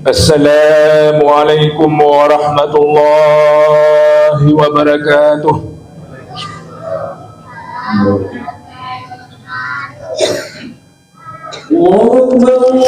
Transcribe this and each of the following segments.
Assalamualaikum warahmatullahi wabarakatuh. Allahu Akbar.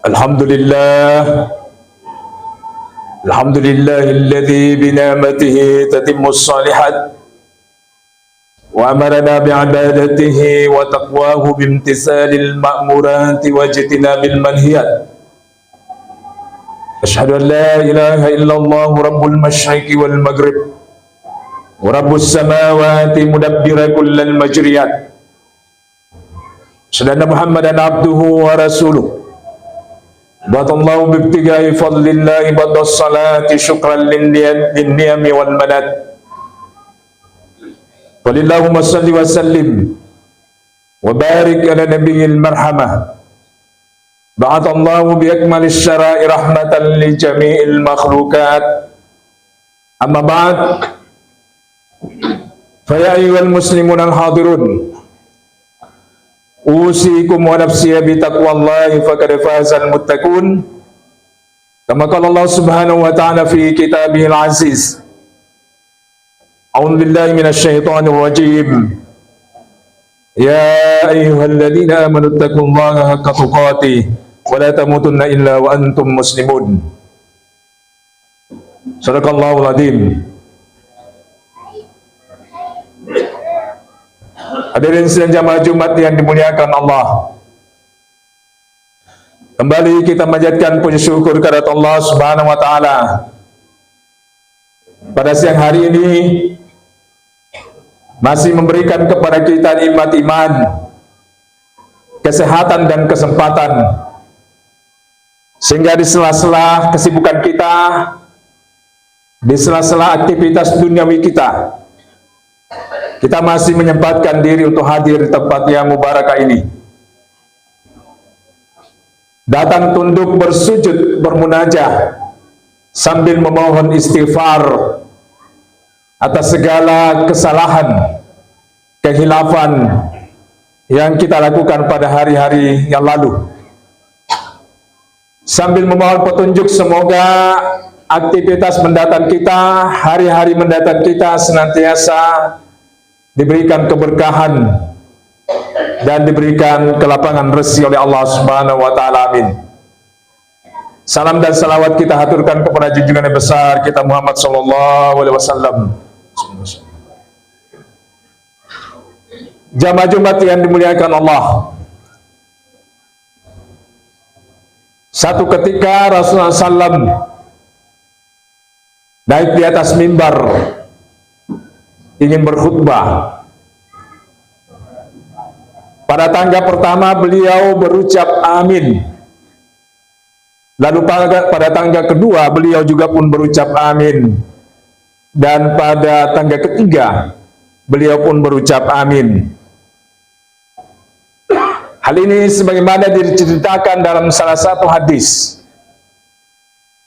Alhamdulillah. Alhamdulillahilladzi binamatihi tatimmus shalihat wa amarna bi'ibadatihi wa taqwahu bimtisalil ma'murati wa jitinabil manhiyat. Asyhadu an la ilaha illallah rabbul masyriqi wal maghrib wa rabbus samawati mudabbira kullal majriyat. Asyhadu anna Muhammadan abduhu wa rasuluh. Batallahu bibtigai fadlillahi badas salati syukran linniyami wal manat. Walillahumma salli wa sallim wa barik ala nabiyil marhamah. Ba'atallahu bi akmalis syara'i rahmatan li jami'il makhlukat. Amma ba'd. Fa ya ayyuhal muslimun al-hadirun, usikum wa nafsiya bi taqwallahi faqad fazal muttaqun. Kama qala Allah Subhanahu wa ta'ala fi kitabihil aziz. A'udzu billahi minasy syaithanir rajim. Ya ayyuhalladzina amanu taqullaha haqqa tuqatih wa la tamutunna illa wa antum muslimun. Shadaqallahul adzim. Hadirin sidang jamaah Jumat yang dimuliakan Allah, kembali kita manjatkan puji syukur kepada Allah Subhanahu wa taala. Pada siang hari ini masih memberikan kepada kita nikmat iman, kesehatan dan kesempatan, sehingga di sela-sela kesibukan kita, di sela-sela aktivitas duniawi kita masih menyempatkan diri untuk hadir di tempat yang mubarakah ini. Datang tunduk bersujud bermunajah sambil memohon istighfar atas segala kesalahan, kehilafan yang kita lakukan pada hari-hari yang lalu. Sambil memohon petunjuk, semoga aktivitas mendatang kita, hari-hari mendatang kita senantiasa diberikan keberkahan dan diberikan kelapangan rezeki oleh Allah Subhanahu wa taala. Amin. Salam dan salawat kita haturkan kepada junjungan yang besar kita Muhammad sallallahu alaihi wasallam. Jamaah Jumat yang dimuliakan Allah, satu ketika Rasulullah SAW naik di atas mimbar ingin berkhutbah. Pada tangga pertama beliau berucap amin. Lalu pada tangga kedua beliau juga pun berucap amin. Dan pada tangga ketiga beliau pun berucap amin. Hal ini sebagaimana diceritakan dalam salah satu hadis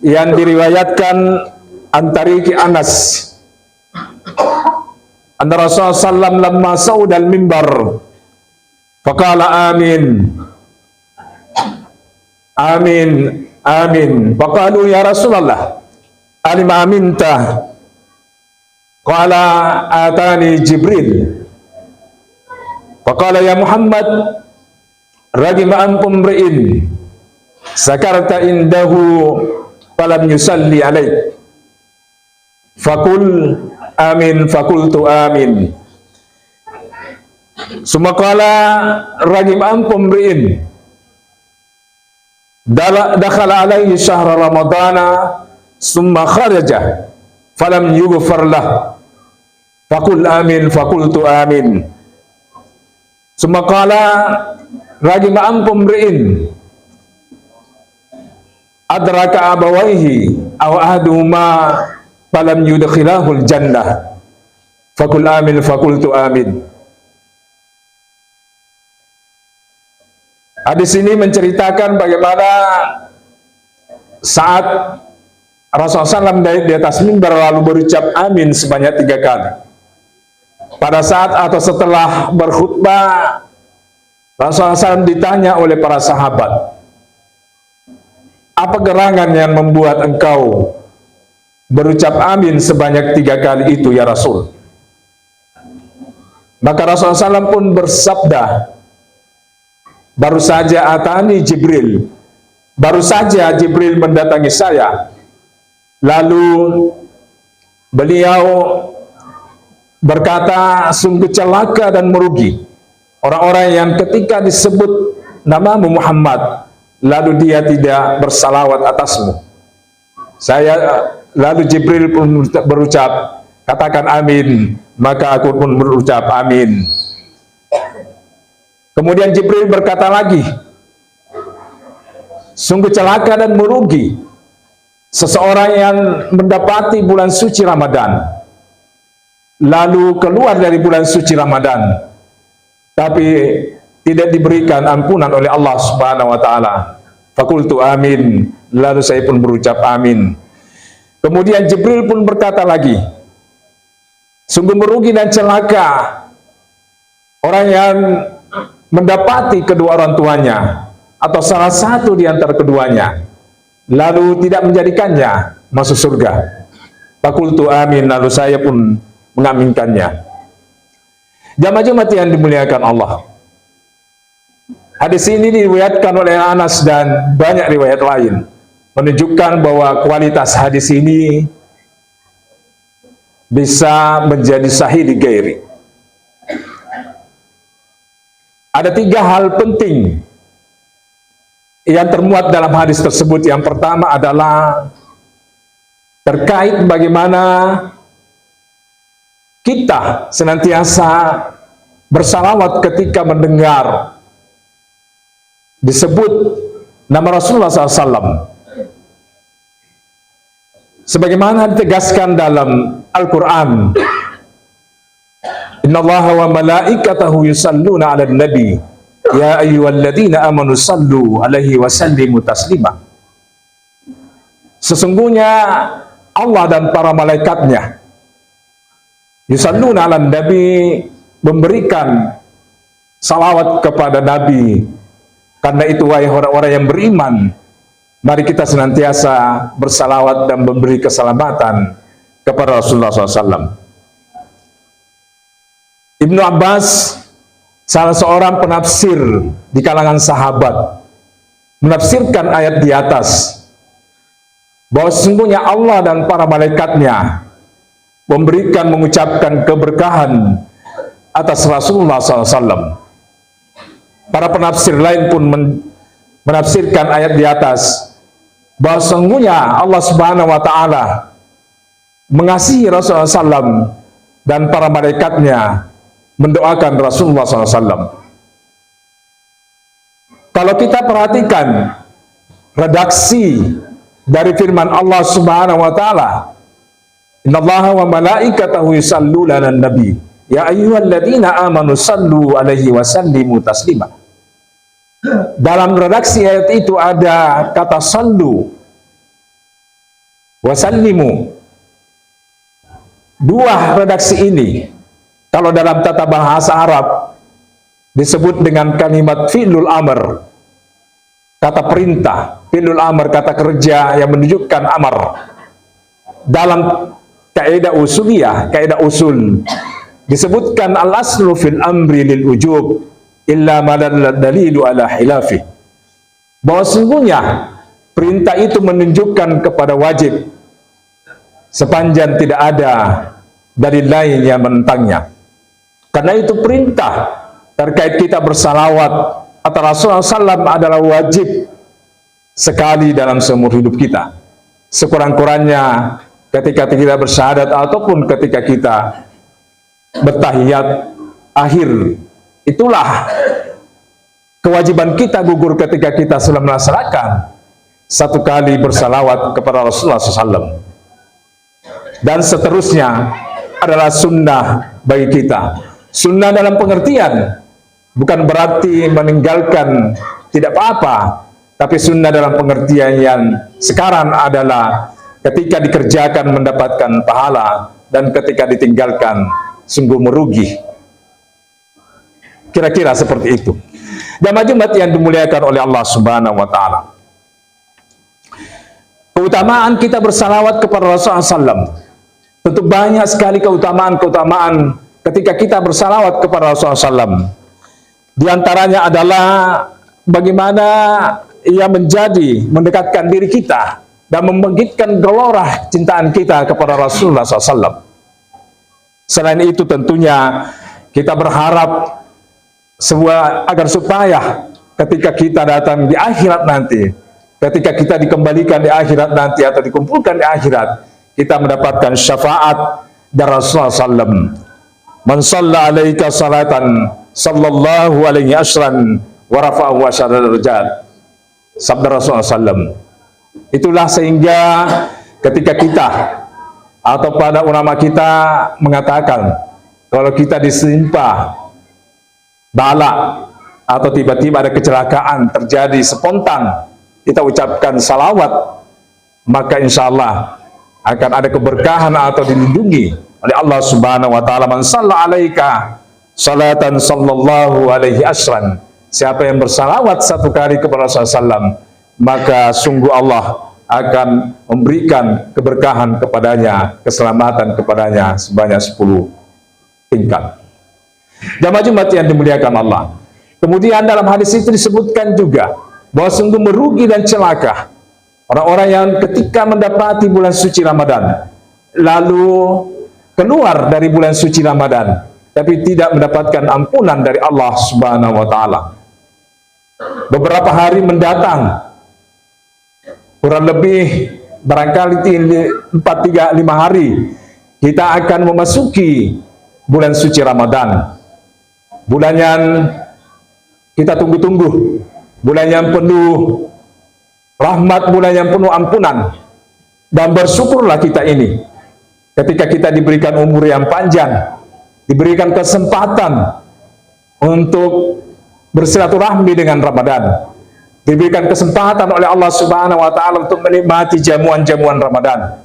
yang diriwayatkan antariki Anas. Anna Rasulullah sallam lamma saudal mimbar faqala amin amin amin, faqalu ya Rasulullah alima aminta, qala atani Jibril, faqala ya Muhammad ragima ankum ri'in sakarta indahu falam yusalli alaik, fakul amin, fakultu amin. Sumakala ragim ankum ri'in dakhala alaihi syahra ramadana summa kharaja falam yughfar lah, fakul amin, fakultu amin. Sumakala ragim ankum ri'in adraka abawaihi aw ahaduhuma falam yudkhilahul jannah, fakul amin, fakultu amin. Hadis ini menceritakan bagaimana saat Rasulullah SAW naik di atas mimbar lalu berucap amin sebanyak 3 kali. Pada saat atau setelah berkhutbah, Rasulullah SAW ditanya oleh para sahabat, apa gerangan yang membuat engkau berucap amin sebanyak 3 kali itu ya Rasul? Maka Rasulullah SAW pun bersabda, baru saja atani Jibril Baru saja Jibril mendatangi saya, lalu beliau berkata, sungguh celaka dan merugi orang-orang yang ketika disebut namamu Muhammad, lalu dia tidak bersalawat atasmu. Lalu Jibril pun berucap, katakan amin, maka aku pun berucap amin. Kemudian Jibril berkata lagi, sungguh celaka dan merugi seseorang yang mendapati bulan suci Ramadan, lalu keluar dari bulan suci Ramadan, tapi tidak diberikan ampunan oleh Allah Subhanahu wa taala. Fakultu amin, lalu saya pun berucap amin. Kemudian Jibril pun berkata lagi, sungguh merugi dan celaka orang yang mendapati kedua orang tuanya atau salah satu di antara keduanya, lalu tidak menjadikannya masuk surga. Fakultu amin, lalu saya pun mengaminkannya. Jamaah-jamaah yang dimuliakan Allah, hadis ini diriwayatkan oleh Anas dan banyak riwayat lain, menunjukkan bahwa kualitas hadis ini bisa menjadi sahih di ghairi. Ada 3 hal penting yang termuat dalam hadis tersebut. Yang pertama adalah terkait bagaimana kita senantiasa bersalawat ketika mendengar disebut nama Rasulullah SAW, sebagaimana ditegaskan dalam Al-Quran, innallaha wa malaikatahu yusalluna 'alan nabi ya ayyuhalladzina amanu sallu alaihi wa sallimu taslima. Sesungguhnya Allah dan para malaikatnya yusalluna 'alan nabi, memberikan salawat kepada Nabi. Karena itu, wahai orang-orang yang beriman, mari kita senantiasa bersalawat dan memberi keselamatan kepada Rasulullah SAW. Ibnu Abbas, salah seorang penafsir di kalangan sahabat, menafsirkan ayat di atas bahwa sesungguhnya Allah dan para malaikatnya mengucapkan keberkahan atas Rasulullah SAW. Para penafsir lain pun menafsirkan ayat di atas bahwa sesungguhnya Allah Subhanahu wa taala mengasihi Rasulullah SAW dan para malaikatnya mendoakan Rasulullah SAW. Kalau kita perhatikan redaksi dari firman Allah Subhanahu wa taala, innallaha wa malaikatahu yusalluna 'alan nabi ya ayyuhalladzina amanu sallu alaihi wa sallimu taslima. Dalam redaksi ayat itu ada kata sallu wa sallimu. 2 redaksi ini kalau dalam tata bahasa Arab disebut dengan kalimat fi'lul amr, kata perintah. Fi'lul amr, kata kerja yang menunjukkan amar. Dalam kaidah usuliyah, kaidah usul, disebutkan al-aslu fil amri lil ujub illa ma dalilu ala hilafi. Bahwa sungguhnya perintah itu menunjukkan kepada wajib sepanjang tidak ada dalil lain yang menentangnya. Karena itu perintah terkait kita bersalawat atas Rasulullah SAW adalah wajib sekali dalam seumur hidup kita. Sekurang-kurangnya ketika kita bersyahadat ataupun ketika kita bertahiyat akhir. Itulah kewajiban kita gugur ketika kita sudah melaksanakan 1 kali bersalawat kepada Rasulullah SAW. Dan seterusnya adalah sunnah bagi kita. Sunnah dalam pengertian bukan berarti meninggalkan tidak apa-apa, tapi sunnah dalam pengertian yang sekarang adalah ketika dikerjakan mendapatkan pahala dan ketika ditinggalkan sungguh merugi. Kira-kira seperti itu. Jamaah yang dimuliakan oleh Allah Subhanahu wa taala. Keutamaan kita bersalawat kepada Rasulullah SAW. Tentu banyak sekali keutamaan-keutamaan ketika kita bersalawat kepada Rasulullah SAW. Di antaranya adalah bagaimana ia menjadi mendekatkan diri kita dan membangkitkan gelora cintaan kita kepada Rasulullah SAW. Selain itu tentunya kita berharap agar supaya ketika kita datang di akhirat nanti, ketika kita dikembalikan di akhirat nanti atau dikumpulkan di akhirat, kita mendapatkan syafaat dari Rasulullah SAW. Man shalla alaika salatan sallallahu alaihi asran wa rafa'ahu asyara darajat. Sabda Rasulullah SAW. Itulah sehingga ketika kita atau pada ulama kita mengatakan kalau kita disimpa bala atau tiba-tiba ada kecelakaan terjadi spontan, kita ucapkan salawat, maka insya Allah akan ada keberkahan atau dilindungi oleh Allah Subhanahu wa taala. Man shalla alaika salatan sallallahu alaihi asran. Siapa yang bersalawat satu kali kepada Rasulullah SAW, maka sungguh Allah akan memberikan keberkahan kepadanya, keselamatan kepadanya sebanyak 10 tingkat. Jamaah Jumat yang dimuliakan Allah. Kemudian dalam hadis itu disebutkan juga bahwa sungguh merugi dan celaka orang-orang yang ketika mendapati bulan suci Ramadan lalu keluar dari bulan suci Ramadan tapi tidak mendapatkan ampunan dari Allah Subhanahu wa taala. Beberapa hari mendatang, kurang lebih barangkali 4-5 hari, kita akan memasuki bulan suci Ramadan. Bulan yang kita tunggu-tunggu, bulan yang penuh rahmat, bulan yang penuh ampunan. Dan bersyukurlah kita ini ketika kita diberikan umur yang panjang, diberikan kesempatan untuk bersilaturahmi dengan Ramadan, diberikan kesempatan oleh Allah Subhanahu wa taala untuk menikmati jamuan-jamuan Ramadan.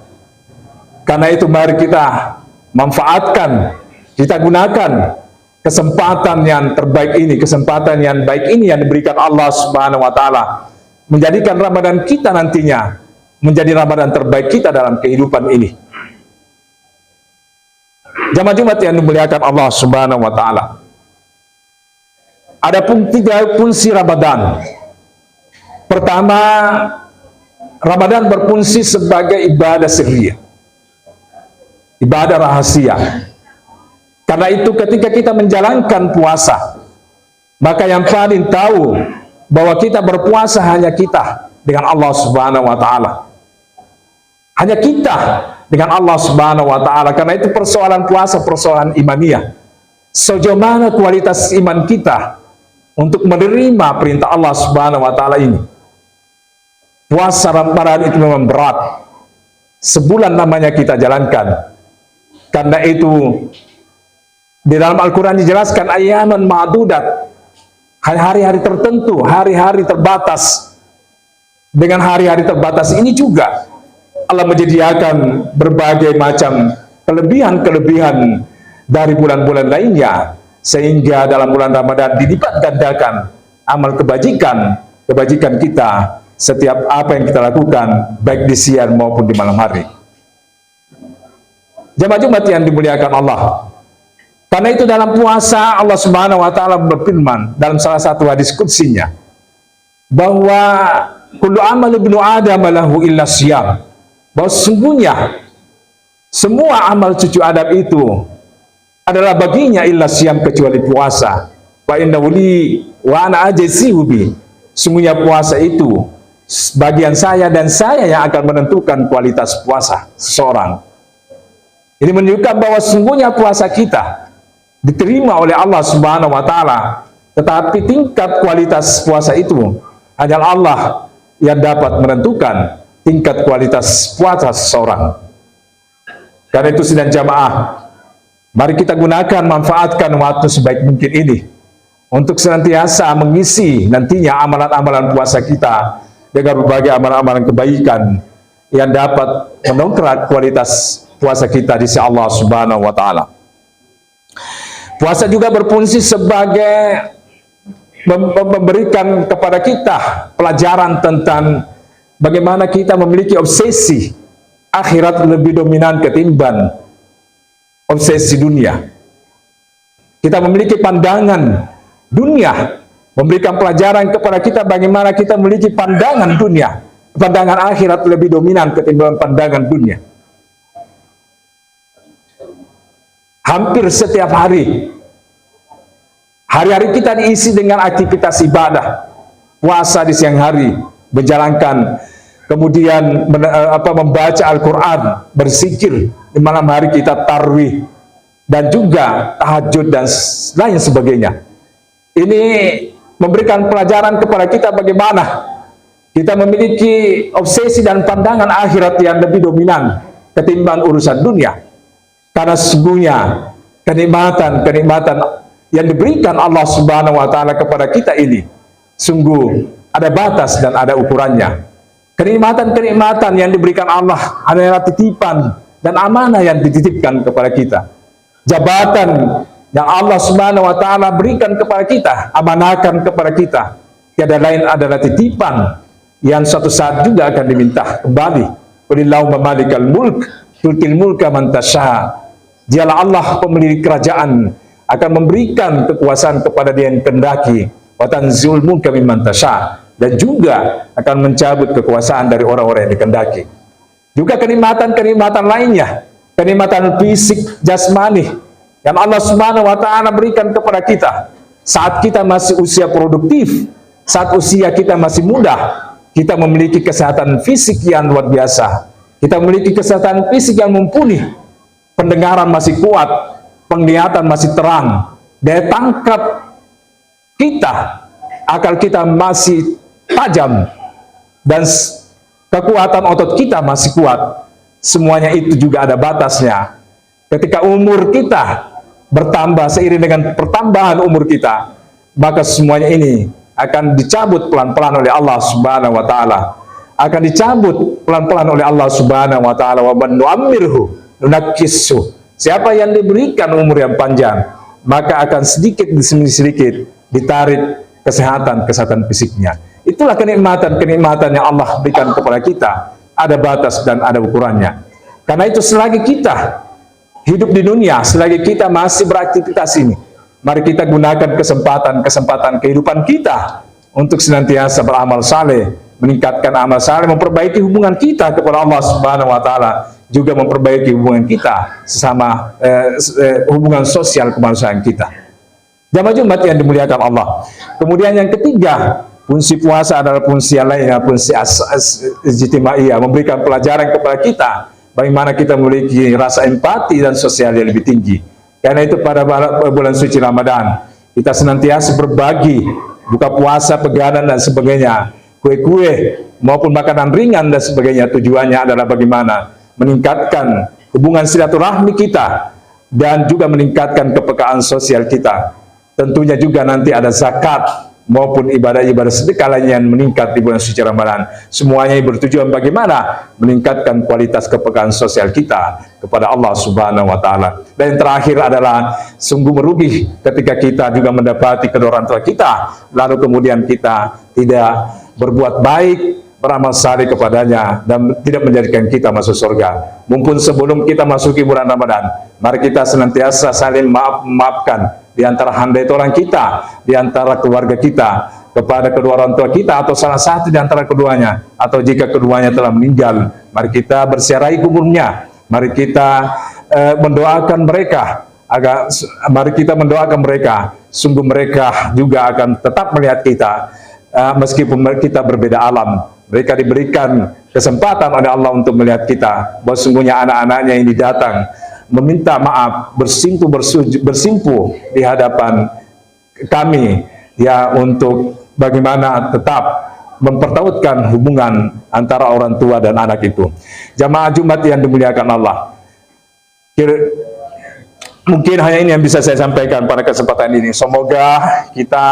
Karena itu mari kita manfaatkan, kita gunakan kesempatan yang terbaik ini, kesempatan yang baik ini yang diberikan Allah Subhanahu wa taala, menjadikan Ramadan kita nantinya menjadi Ramadan terbaik kita dalam kehidupan ini. Jamaah Jumat yang dimuliakan Allah Subhanahu wa taala. Adapun 3 fungsi Ramadan. Pertama, Ramadan berfungsi sebagai ibadah sirriyah, ibadah rahasia. Karena itu ketika kita menjalankan puasa, maka yang paling tahu bahwa kita berpuasa hanya kita dengan Allah Subhanahu wa taala. Hanya kita dengan Allah Subhanahu wa taala. Karena itu persoalan puasa persoalan imaniyah. Sejauh mana kualitas iman kita untuk menerima perintah Allah Subhanahu wa taala ini. Puasa Ramadan itu memang berat. Sebulan namanya kita jalankan. Karena itu di dalam Al-Quran dijelaskan ayaman ma'dudat, hari-hari tertentu, hari-hari terbatas. Dengan hari-hari terbatas ini juga Allah menyediakan berbagai macam kelebihan-kelebihan dari bulan-bulan lainnya, sehingga dalam bulan Ramadan dilipat gandakan amal kebajikan kita, setiap apa yang kita lakukan baik di siang maupun di malam hari. Jamaah Jumat yang dimuliakan Allah. Karena itu dalam puasa Allah Subhanahu wa taala berfirman dalam salah satu hadis qudsinya bahwa kullu amal ibnu adam lahu illa siyam. Bahwa sesungguhnya semua amal cucu Adam itu adalah baginya illa siyam, kecuali puasa. Wa innahu li wa ana ajzi'u bi. Sungguhnya puasa itu bagian saya dan saya yang akan menentukan kualitas puasa seseorang. Ini menunjukkan bahwa sungguhnya puasa kita diterima oleh Allah Subhanahu wa taala, tetapi tingkat kualitas puasa itu hanya Allah yang dapat menentukan tingkat kualitas puasa seseorang. Karena itu sidang jamaah, mari kita gunakan, manfaatkan waktu sebaik mungkin ini untuk senantiasa mengisi nantinya amalan-amalan puasa kita dengan berbagai amalan-amalan kebaikan yang dapat mendongkrak kualitas puasa kita di sisi Allah Subhanahu wa taala. Puasa juga berfungsi sebagai memberikan kepada kita pelajaran tentang bagaimana kita memiliki obsesi akhirat lebih dominan ketimbang obsesi dunia. Kita memiliki pandangan dunia memberikan pelajaran kepada kita bagaimana kita memiliki pandangan dunia, pandangan akhirat lebih dominan ketimbang pandangan dunia. Hampir setiap hari, hari-hari kita diisi dengan aktivitas ibadah, puasa di siang hari, menjalankan, kemudian membaca Al-Quran, berzikir, di malam hari kita tarwih, dan juga tahajud dan lain sebagainya. Ini memberikan pelajaran kepada kita bagaimana kita memiliki obsesi dan pandangan akhirat yang lebih dominan ketimbang urusan dunia. Karena sesungguhnya kenikmatan-kenikmatan yang diberikan Allah Subhanahu wa Ta'ala kepada kita ini sungguh ada batas dan ada ukurannya. Kenikmatan-kenikmatan yang diberikan Allah adalah titipan dan amanah yang dititipkan kepada kita. Jabatan yang Allah Subhanahu wa Ta'ala berikan kepada kita, amanahkan kepada kita, tiada lain adalah titipan yang suatu saat juga akan diminta kembali. Qulillahumma malikal mulk tu'til mulka man tasha. Dialah Allah pemilik kerajaan, akan memberikan kekuasaan kepada dia yang kehendaki, wa tanzilul mulka mimman tasha, dan juga akan mencabut kekuasaan dari orang-orang yang dikehendaki. Juga kenikmatan-kenikmatan lainnya, kenikmatan fisik jasmani yang Allah Subhanahu wa Ta'ala berikan kepada kita saat kita masih usia produktif, saat usia kita masih muda. Kita memiliki kesehatan fisik yang luar biasa, kita memiliki kesehatan fisik yang mumpuni, pendengaran masih kuat, penglihatan masih terang, daya tangkap kita, akal kita masih tajam, dan kekuatan otot kita masih kuat. Semuanya itu juga ada batasnya. Ketika umur kita bertambah seiring dengan pertambahan umur kita, maka semuanya ini akan dicabut pelan-pelan oleh Allah Subhanahu wa Ta'ala. Akan dicabut pelan-pelan oleh Allah Subhanahu wa Ta'ala. Wa man nu'ammirhu nunakkisu. Siapa yang diberikan umur yang panjang, maka akan sedikit demi sedikit ditarik kesehatan fisiknya. Itulah kenikmatan-kenikmatan yang Allah berikan kepada kita. Ada batas dan ada ukurannya. Karena itu selagi kita hidup di dunia, selagi kita masih beraktivitas ini, mari kita gunakan kesempatan kehidupan kita untuk senantiasa beramal saleh, meningkatkan amal saleh, memperbaiki hubungan kita kepada Allah Subhanahu wa Ta'ala, juga memperbaiki hubungan kita sesama, hubungan sosial kemanusiaan kita. Jamaah Jumat yang dimuliakan Allah. Kemudian yang ketiga, fungsi puasa adalah fungsi yang lainnya, fungsi ijtimaiyah, memberikan pelajaran kepada kita bagaimana kita memiliki rasa empati dan sosial yang lebih tinggi. Karena itu pada bulan suci Ramadan kita senantiasa berbagi, buka puasa, pegangan dan sebagainya, kue-kue maupun makanan ringan dan sebagainya. Tujuannya adalah bagaimana meningkatkan hubungan silaturahmi kita dan juga meningkatkan kepekaan sosial kita. Tentunya juga nanti ada zakat maupun ibadah-ibadah sedekah lainnya yang meningkat di bulan suci Ramadan. Semuanya bertujuan bagaimana meningkatkan kualitas kepekaan sosial kita kepada Allah Subhanahu wa Ta'ala. Dan yang terakhir adalah sungguh merugi ketika kita juga mendapati kedua orang tua kita, lalu kemudian kita tidak berbuat baik, beramal saleh kepadanya, dan tidak menjadikan kita masuk surga. Mumpun sebelum kita masuki bulan Ramadan, mari kita senantiasa saling maafkan di antara handai orang kita, di antara keluarga kita, kepada kedua orang tua kita, atau salah satu di antara keduanya, atau jika keduanya telah meninggal, mari kita bersiarai kuburnya, mari kita mendoakan mereka, mari kita mendoakan mereka, sungguh mereka juga akan tetap melihat kita, meskipun kita berbeda alam. Mereka diberikan kesempatan oleh Allah untuk melihat kita, bahwa sungguhnya anak-anaknya ini datang meminta maaf, bersimpu di hadapan kami, ya, untuk bagaimana tetap mempertautkan hubungan antara orang tua dan anak itu. Jamaah Jumat yang dimuliakan Allah, mungkin hanya ini yang bisa saya sampaikan pada kesempatan ini. Semoga kita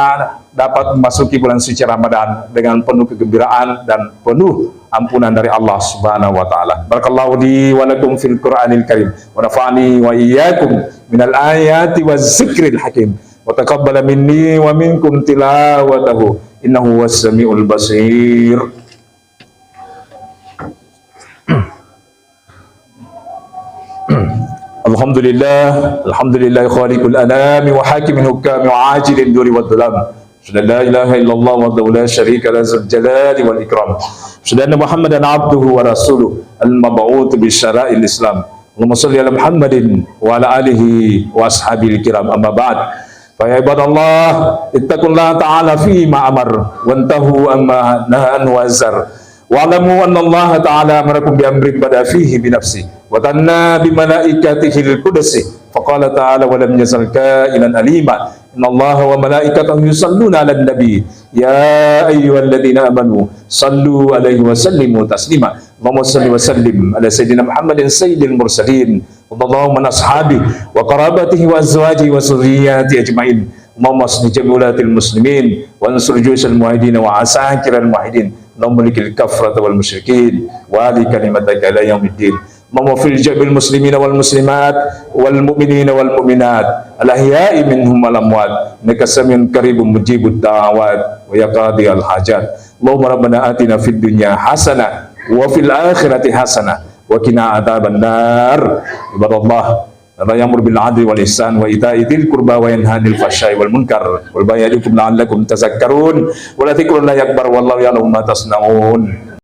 dapat memasuki bulan suci Ramadan dengan penuh kegembiraan dan penuh ampunan dari Allah Subhanahu wa Ta'ala. Barakallahu li wa lakum fil Qur'anil Karim, wa nafa'ani wa iyyakum minal ayati waz zikril hakim, wa taqabbala minni wa minkum tilawatahu, innahu was-sami'ul basir. Alhamdulillah khaliqul anami wa hakimil hukami wa ajilin duri wa dhulam, أشهد أن لا إله إلا الله وحده لا شريك له ذو الجلال والإكرام أشهد أن محمدا عبده ورسوله المبعوث بشرائع الإسلام اللهم صل على محمد وعلى آله وأصحابه الكرام أما بعد فيا عباد الله اتقوا الله تعالى فيما أمر وانتهوا أما نهى عنه وزجر واعلموا أن الله تعالى أمركم بأمر بدأ فيه بنفسه وثنى بملائكته القدس فقال تعالى ولم يزل كائنا أليما إن الله وملائكته يصلون على النبي يا أيها الذين آمنوا صلوا عليه وسلموا تسليما اللهم صل وسلم على سيدنا محمد سيد المرسلين وارض اللهم عن أصحابه وقرابته وأزواجه وذرياته أجمعين اللهم اصلح جميع ولاة المسلمين وانصر جيوش الموحدين وعساكر الموحدين اللهم ملك الكفرة والمشركين وآل كلمتك إلى يوم الدين اللهم اغفر لجميع المسلمين والمسلمات والمؤمنين والمؤمنات الأحياء منهم والأموات إنك سميع قريب مجيب الدعوات ويا قاضي الحاجات اللهم ربنا آتنا في الدنيا حسنة وفي الآخرة حسنة وقنا عذاب النار عباد الله الله يأمر بالعدل والإحسان وإيتاء ذي القربى وينهى عن الفحشاء والمنكر والبغي يعظكم لعلكم تذكرون ولذكر الله أكبر والله يعلم ما تصنعون